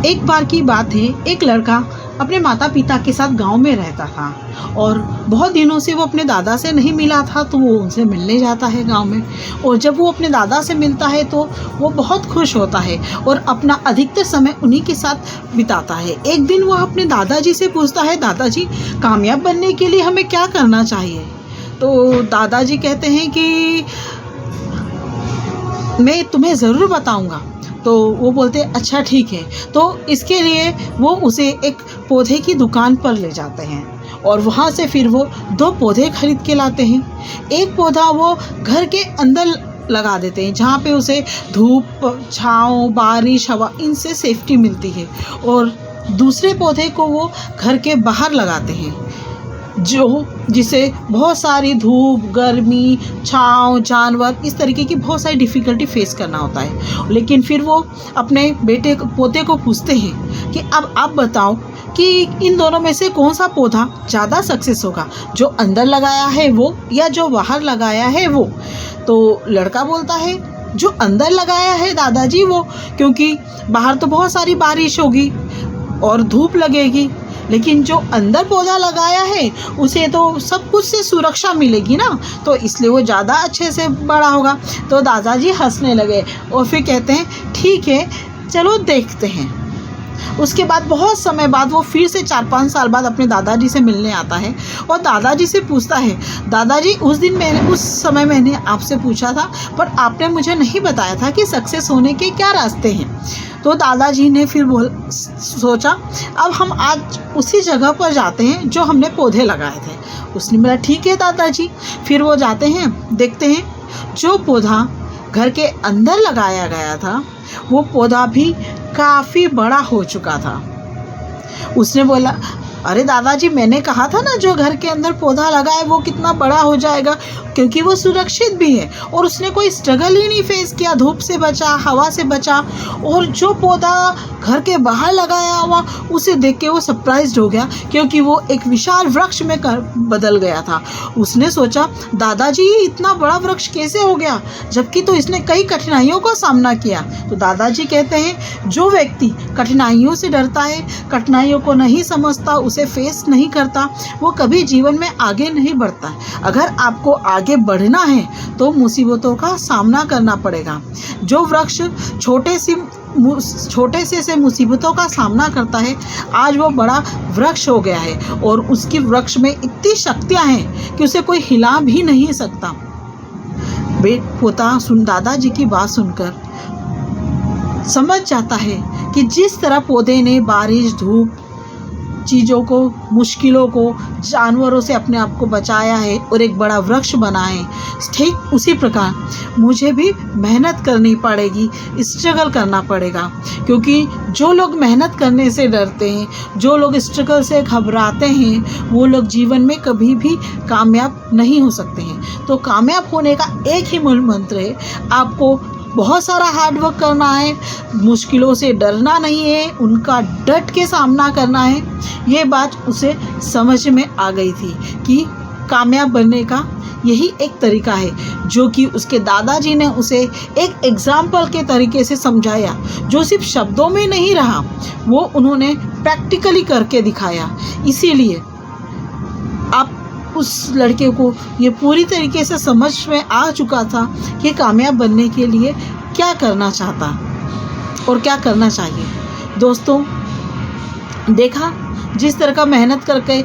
एक बार की बात है, एक लड़का अपने माता पिता के साथ गांव में रहता था और बहुत दिनों से वो अपने दादा से नहीं मिला था, तो वो उनसे मिलने जाता है गांव में। और जब वो अपने दादा से मिलता है तो वो बहुत खुश होता है और अपना अधिकतर समय उन्हीं के साथ बिताता है। एक दिन वो अपने दादाजी से पूछता है, दादाजी कामयाब बनने के लिए हमें क्या करना चाहिए? तो दादाजी कहते हैं कि मैं तुम्हें ज़रूर बताऊंगा। तो वो बोलते हैं अच्छा ठीक है। तो इसके लिए वो उसे एक पौधे की दुकान पर ले जाते हैं और वहाँ से फिर वो 2 पौधे खरीद के लाते हैं। एक पौधा वो घर के अंदर लगा देते हैं जहाँ पे उसे धूप, छाँव, बारिश, हवा इनसे सेफ्टी मिलती है, और दूसरे पौधे को वो घर के बाहर लगाते हैं जिसे बहुत सारी धूप, गर्मी, छाँव, जानवर इस तरीके की बहुत सारी डिफ़िकल्टी फेस करना होता है। लेकिन फिर वो अपने पोते को पूछते हैं कि अब आप बताओ कि इन दोनों में से कौन सा पौधा ज़्यादा सक्सेस होगा, जो अंदर लगाया है वो या जो बाहर लगाया है वो? तो लड़का बोलता है जो अंदर लगाया है दादाजी वो, क्योंकि बाहर तो बहुत सारी बारिश होगी और धूप लगेगी, लेकिन जो अंदर पौधा लगाया है उसे तो सब कुछ से सुरक्षा मिलेगी ना, तो इसलिए वो ज़्यादा अच्छे से बड़ा होगा। तो दादाजी हंसने लगे और फिर कहते हैं ठीक है चलो देखते हैं। उसके बाद बहुत समय बाद वो फिर से 4-5 साल बाद अपने दादाजी से मिलने आता है और दादाजी से पूछता है, दादाजी उस समय मैंने आपसे पूछा था पर आपने मुझे नहीं बताया था कि सक्सेस होने के क्या रास्ते हैं। तो दादाजी ने फिर सोचा अब हम आज उसी जगह पर जाते हैं जो हमने पौधे लगाए थे। उसने बोला ठीक है दादाजी। फिर वो जाते हैं, देखते हैं जो पौधा घर के अंदर लगाया गया था वो पौधा भी काफ़ी बड़ा हो चुका था। उसने बोला अरे दादाजी मैंने कहा था ना जो घर के अंदर पौधा लगा है वो कितना बड़ा हो जाएगा, क्योंकि वो सुरक्षित भी है और उसने कोई स्ट्रगल ही नहीं फेस किया, धूप से बचा, हवा से बचा। और जो पौधा घर के बाहर लगाया हुआ उसे देख के वो सरप्राइज्ड हो गया, क्योंकि वो एक विशाल वृक्ष में बदल गया था। उसने सोचा दादाजी ये इतना बड़ा वृक्ष कैसे हो गया, जबकि तो इसने कई कठिनाइयों का सामना किया। तो दादाजी कहते हैं जो व्यक्ति कठिनाइयों से डरता है, कठिनाइयों को नहीं समझता, उसे फेस नहीं करता, वो कभी जीवन में आगे नहीं बढ़ता। अगर आपको आगे बढ़ना है तो मुसीबतों का सामना करना पड़ेगा। जो वृक्ष छोटे से मुसीबतों का सामना करता है, आज वो बड़ा वृक्ष हो गया है और उसकी वृक्ष में इतनी शक्तियां हैं कि उसे कोई हिला भी नहीं सकता। पोता दादाजी की बात सुनकर समझ जाता है कि जिस तरह पौधे ने बारिश, धूप, चीज़ों को, मुश्किलों को, जानवरों से अपने आप को बचाया है और एक बड़ा वृक्ष बना है, ठीक उसी प्रकार मुझे भी मेहनत करनी पड़ेगी, स्ट्रगल करना पड़ेगा। क्योंकि जो लोग मेहनत करने से डरते हैं, जो लोग स्ट्रगल से घबराते हैं, वो लोग जीवन में कभी भी कामयाब नहीं हो सकते हैं। तो कामयाब होने का एक ही मूल मंत्र है, आपको बहुत सारा हार्ड वर्क करना है, मुश्किलों से डरना नहीं है, उनका डट के सामना करना है। ये बात उसे समझ में आ गई थी कि कामयाब बनने का यही एक तरीका है, जो कि उसके दादाजी ने उसे एक एग्जाम्पल के तरीके से समझाया, जो सिर्फ शब्दों में नहीं रहा, वो उन्होंने प्रैक्टिकली करके दिखाया। इसीलिए आप उस लड़के को ये पूरी तरीके से समझ में आ चुका था कि कामयाब बनने के लिए क्या करना चाहता और क्या करना चाहिए। दोस्तों देखा जिस तरह का मेहनत करके,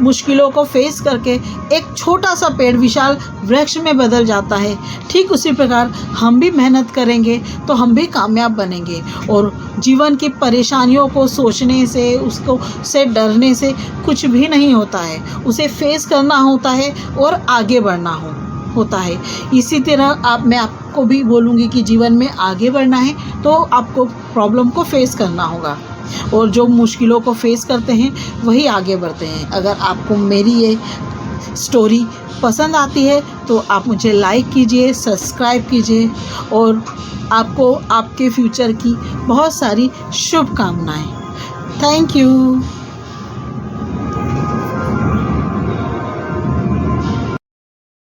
मुश्किलों को फेस करके एक छोटा सा पेड़ विशाल वृक्ष में बदल जाता है, ठीक उसी प्रकार हम भी मेहनत करेंगे तो हम भी कामयाब बनेंगे। और जीवन की परेशानियों को सोचने से, उसको से डरने से कुछ भी नहीं होता है, उसे फेस करना होता है और आगे बढ़ना होता है। इसी तरह मैं आपको भी बोलूँगी कि जीवन में आगे बढ़ना है तो आपको प्रॉब्लम को फेस करना होगा, और जो मुश्किलों को फेस करते हैं वही आगे बढ़ते हैं। अगर आपको मेरी ये स्टोरी पसंद आती है तो आप मुझे लाइक कीजिए, सब्सक्राइब कीजिए, और आपको आपके फ्यूचर की बहुत सारी शुभकामनाएं। Thank you.